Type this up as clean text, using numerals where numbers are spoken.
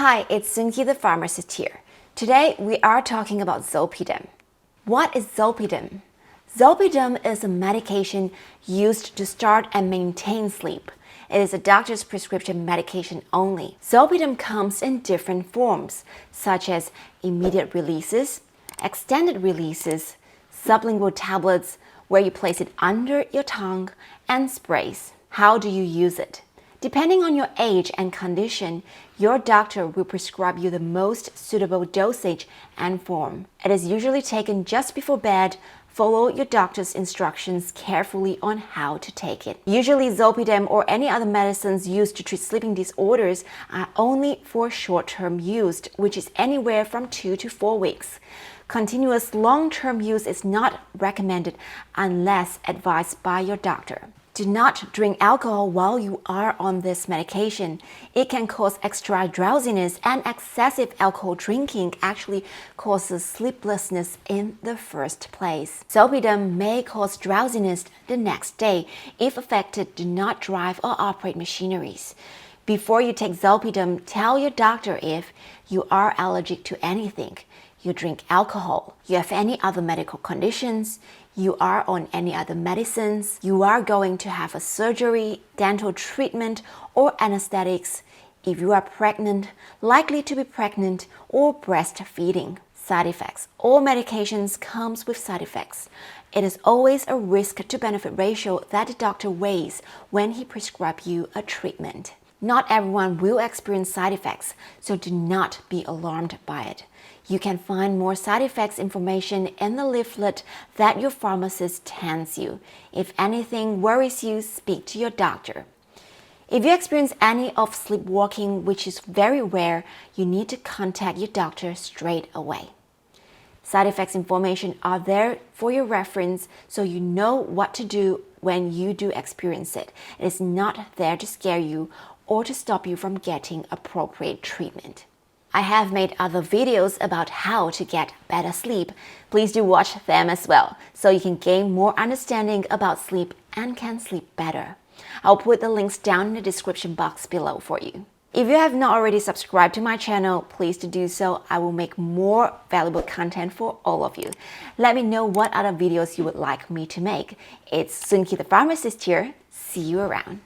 Hi, it's Sunki the pharmacist here. Today we are talking about Zolpidem. What is Zolpidem? Zolpidem is a medication used to start and maintain sleep. It is a doctor's prescription medication only. Zolpidem comes in different forms, such as immediate releases, extended releases, sublingual tablets where you place it under your tongue, and sprays. How do you use it? Depending on your age and condition, your doctor will prescribe you the most suitable dosage and form. It is usually taken just before bed. Follow your doctor's instructions carefully on how to take it. Usually Zolpidem or any other medicines used to treat sleeping disorders are only for short-term use, which is anywhere from 2 to 4 weeks. Continuous long-term use is not recommended unless advised by your doctor. Do not drink alcohol while you are on this medication. It can cause extra drowsiness, and excessive alcohol drinking actually causes sleeplessness in the first place. Zolpidem may cause drowsiness the next day if affected do not drive or operate machineries. Before you take Zolpidem, tell your doctor if you are allergic to anything, you drink alcohol, you have any other medical conditions, you are on any other medicines, you are going to have a surgery, dental treatment, or anesthetics, if you are pregnant, likely to be pregnant, or breastfeeding. Side effects. All medications comes with side effects. It is always a risk to benefit ratio that the doctor weighs when he prescribes you a treatment. Not everyone will experience side effects, so do not be alarmed by it. You can find more side effects information in the leaflet that your pharmacist hands you. If anything worries you, speak to your doctor. If you experience any of sleepwalking, which is very rare, you need to contact your doctor straight away. Side effects information are there for your reference, so you know what to do when you do experience it. It is not there to scare you or to stop you from getting appropriate treatment. I have made other videos about how to get better sleep. Please do watch them as well, so you can gain more understanding about sleep and can sleep better. I'll put the links down in the description box below for you. If you have not already subscribed to my channel, please do so. I will make more valuable content for all of you. Let me know what other videos you would like me to make. It's Sunki the pharmacist here. See you around.